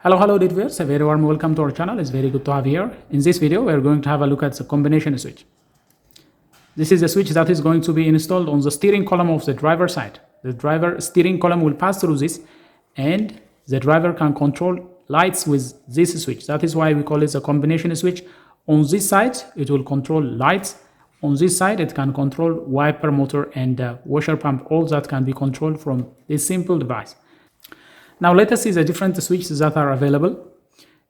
Hello dear viewers, a very warm welcome to our channel. It's very good to have you here. In this video, we are going to have a look at the combination switch. This is a switch that is going to be installed on the steering column of the driver side. The driver steering column will pass through this and the driver can control lights with this switch. That is why we call it a combination switch. On this side, it will control lights. On this side, it can control wiper motor and washer pump. All that can be controlled from this simple device. Now let us see the different switches that are available.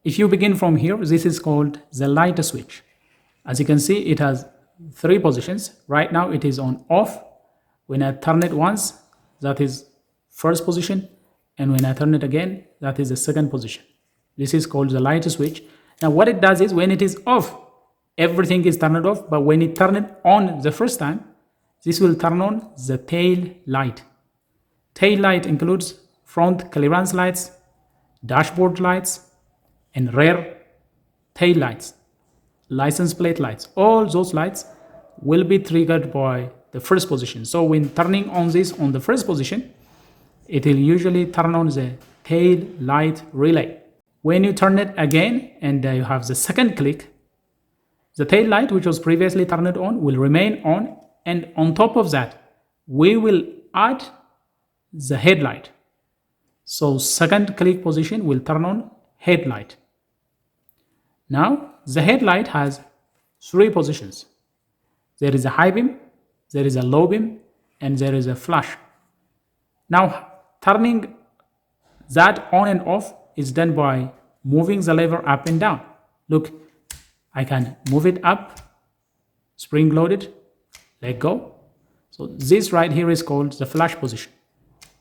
If you begin from here, this is called the light switch. As you can see, it has 3 positions. Right now it is on off. When I turn it once, that is first position. And when I turn it again, that is the second position. This is called the light switch. Now what it does is when it is off, everything is turned off. But when it turns it on the first time, this will turn on the tail light. Tail light includes front clearance lights, dashboard lights, and rear tail lights, license plate lights. All those lights will be triggered by the first position. So when turning on this on the first position, it will usually turn on the tail light relay. When you turn it again and you have the second click, the tail light, which was previously turned on, will remain on, and on top of that, we will add the headlight. So second click position will turn on headlight. Now the headlight has 3 positions. There is a high beam, there is a low beam, and there is a flash. Now turning that on and off is done by moving the lever up and down. Look, I can move it up, spring loaded, let go. So this right here is called the flash position.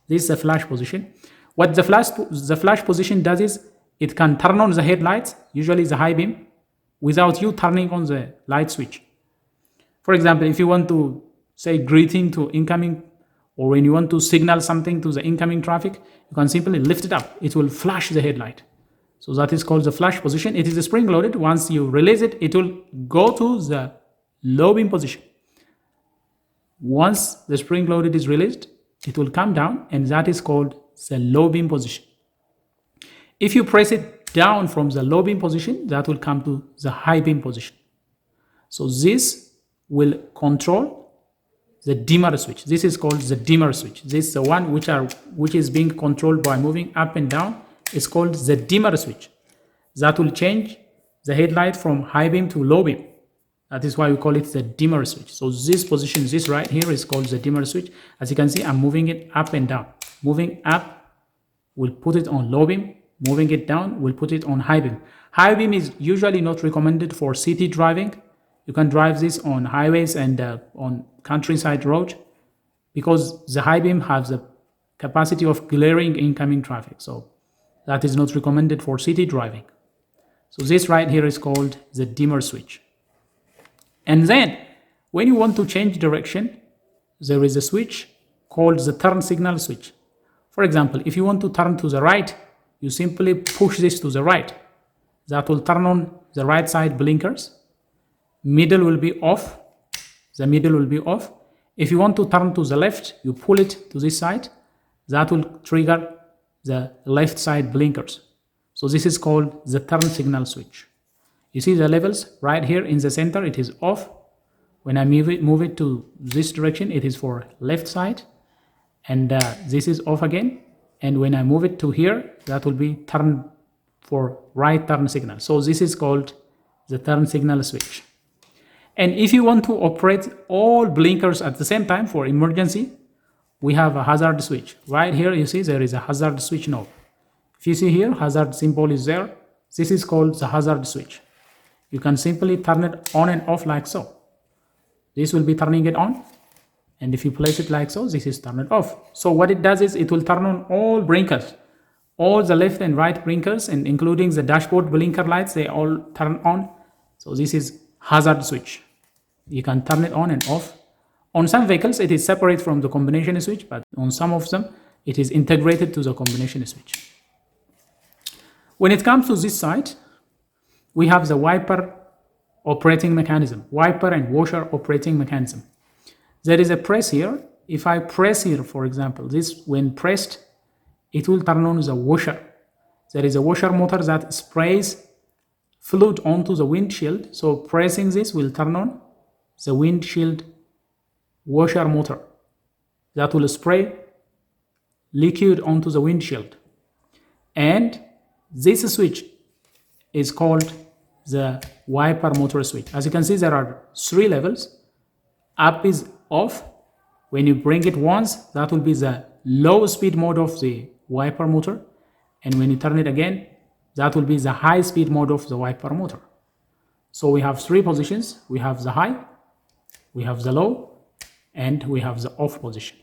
This is the flash position. What the flash position does is it can turn on the headlights, usually the high beam, without you turning on the light switch. For example, if you want to say greeting to incoming, or when you want to signal something to the incoming traffic, you can simply lift it up. It will flash the headlight. So that is called the flash position. It is spring loaded. Once you release it, it will go to the low beam position. Once the spring loaded is released, it will come down, and that is called the low beam position. If you press it down from the low beam position, that will come to the high beam position. So this will control the dimmer switch. This is called the dimmer switch. This is the one which is being controlled by moving up and down. It's called the dimmer switch. That will change the headlight from high beam to low beam. That is why we call it the dimmer switch. So this position, this right here, is called the dimmer switch. As you can see, I'm moving it up and down. Moving up, we'll put it on low beam. Moving it down, we'll put it on high beam. High beam is usually not recommended for city driving. You can drive this on highways and on countryside road, because the high beam has the capacity of glaring incoming traffic. So that is not recommended for city driving. So this right here is called the dimmer switch. And then when you want to change direction, there is a switch called the turn signal switch. For example, if you want to turn to the right, you simply push this to the right. That will turn on the right side blinkers. Middle will be off. The middle will be off. If you want to turn to the left, you pull it to this side. That will trigger the left side blinkers. So this is called the turn signal switch. You see the levels right here in the center, it is off. When I move it to this direction, it is for left side. And this is off again. And when I move it to here, that will be turn for right turn signal. So this is called the turn signal switch. And if you want to operate all blinkers at the same time for emergency, we have a hazard switch. Right here, you see there is a hazard switch knob. If you see here, hazard symbol is there. This is called the hazard switch. You can simply turn it on and off like so. This will be turning it on. And if you place it like so, this is turned off. So what it does is it will turn on all blinkers, all the left and right blinkers, and including the dashboard blinker lights, they all turn on. So this is hazard switch. You can turn it on and off. On some vehicles, it is separate from the combination switch, but on some of them, it is integrated to the combination switch. When it comes to this side, we have the wiper operating mechanism, wiper and washer operating mechanism. There is a press here. If I press here, for example, this when pressed, it will turn on the washer. there is a washer motor that sprays fluid onto the windshield. So pressing this will turn on the windshield washer motor that will spray liquid onto the windshield. And this switch is called the wiper motor switch. As you can see, there are 3 levels. Up is off. When you bring it once, that will be the low speed mode of the wiper motor. And when you turn it again, that will be the high speed mode of the wiper motor. So we have 3 positions. We have the high, we have the low, and we have the off position.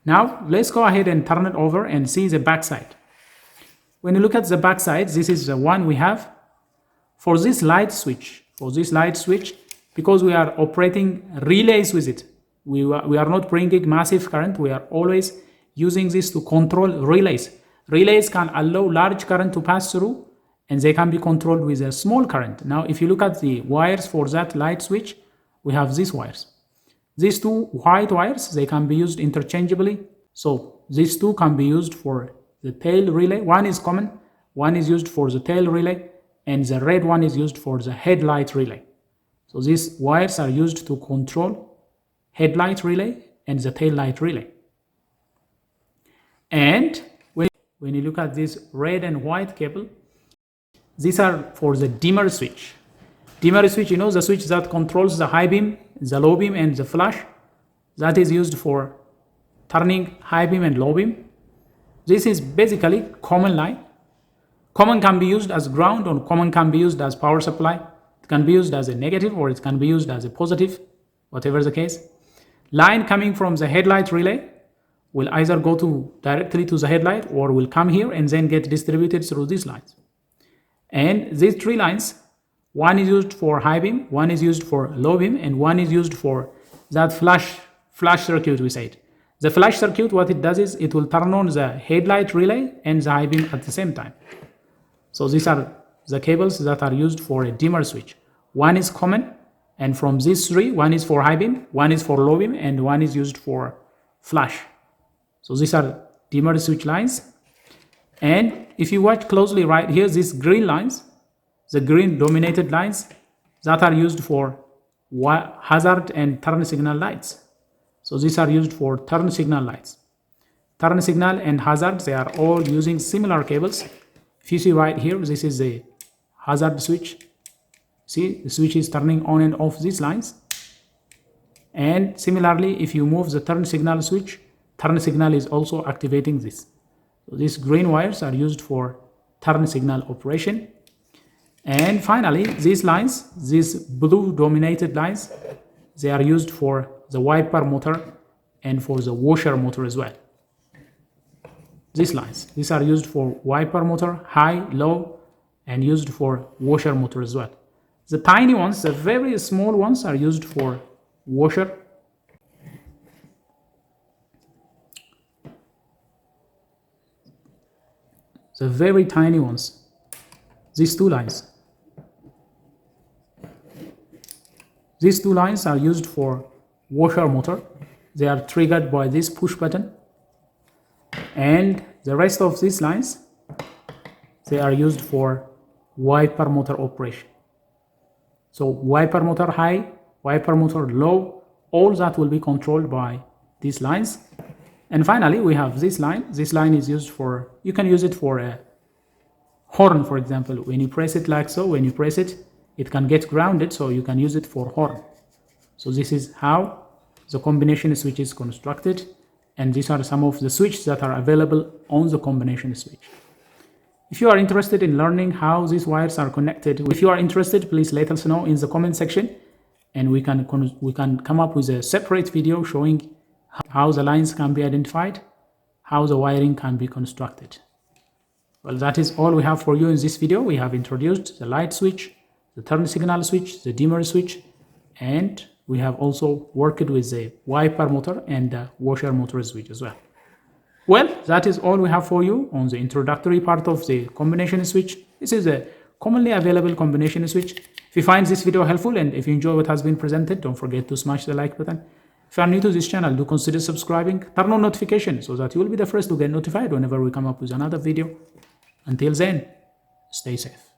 Now let's go ahead and turn it over and see the backside. When you look at the backside, this is the one we have for this light switch. Because we are operating relays with it, we are not bringing massive current. We are always using this to control relays. Relays can allow large current to pass through, and they can be controlled with a small current. Now, if you look at the wires for that light switch, we have these wires. These 2 white wires, they can be used interchangeably. So these 2 can be used for the tail relay. One is common, one is used for the tail relay, and the red one is used for the headlight relay. So these wires are used to control headlight relay and the tail light relay. And when you look at this red and white cable, these are for the dimmer switch. Dimmer switch, you know, the switch that controls the high beam, the low beam, and the flash. That is used for turning high beam and low beam. This is basically common line. Common can be used as ground, or common can be used as power supply. It can be used as a negative, or it can be used as a positive, whatever the case. Line coming from the headlight relay will either go directly to the headlight, or will come here and then get distributed through these lines. And these 3 lines, one is used for high beam, one is used for low beam, and one is used for that flash circuit we said. The flash circuit, what it does is it will turn on the headlight relay and the high beam at the same time. So these are the cables that are used for a dimmer switch. One is common, and from these 3, one is for high beam, one is for low beam, and one is used for flash. So these are dimmer switch lines. And if you watch closely right here, these green lines, the green dominated lines that are used for hazard and turn signal lights. So these are used for turn signal lights. Turn signal and hazard, they are all using similar cables. If you see right here, this is the hazard switch. See, the switch is turning on and off these lines. And similarly, if you move the turn signal switch, turn signal is also activating this. So these green wires are used for turn signal operation. And finally, these lines, these blue dominated lines, they are used for the wiper motor and for the washer motor as well. These lines, these are used for wiper motor, high, low, and used for washer motor as well. The tiny ones, the very small ones, are used for washer. The very tiny ones, these 2 lines. These 2 lines are used for washer motor. They are triggered by this push button. And the rest of these lines, they are used for wiper motor operation. So wiper motor high, wiper motor low, all that will be controlled by these lines. And finally, we have this line. This line is used for, you can use it for a horn, for example. When you press it like so, when you press it, it can get grounded, so you can use it for horn. So this is how the combination switch is constructed, and these are some of the switches that are available on the combination switch. If you are interested in learning how these wires are connected, if you are interested, please let us know in the comment section, and we can come up with a separate video showing how the lines can be identified, how the wiring can be constructed. Well, that is all we have for you in this video. We have introduced the light switch, the turn signal switch, the dimmer switch, and we have also worked with the wiper motor and the washer motor switch as well. Well, that is all we have for you on the introductory part of the combination switch. This is a commonly available combination switch. If you find this video helpful and if you enjoy what has been presented, don't forget to smash the like button. If you are new to this channel, do consider subscriing, turn on notifications so that you will be the first to get notified whenever we come up with another video. Until then, stay safe.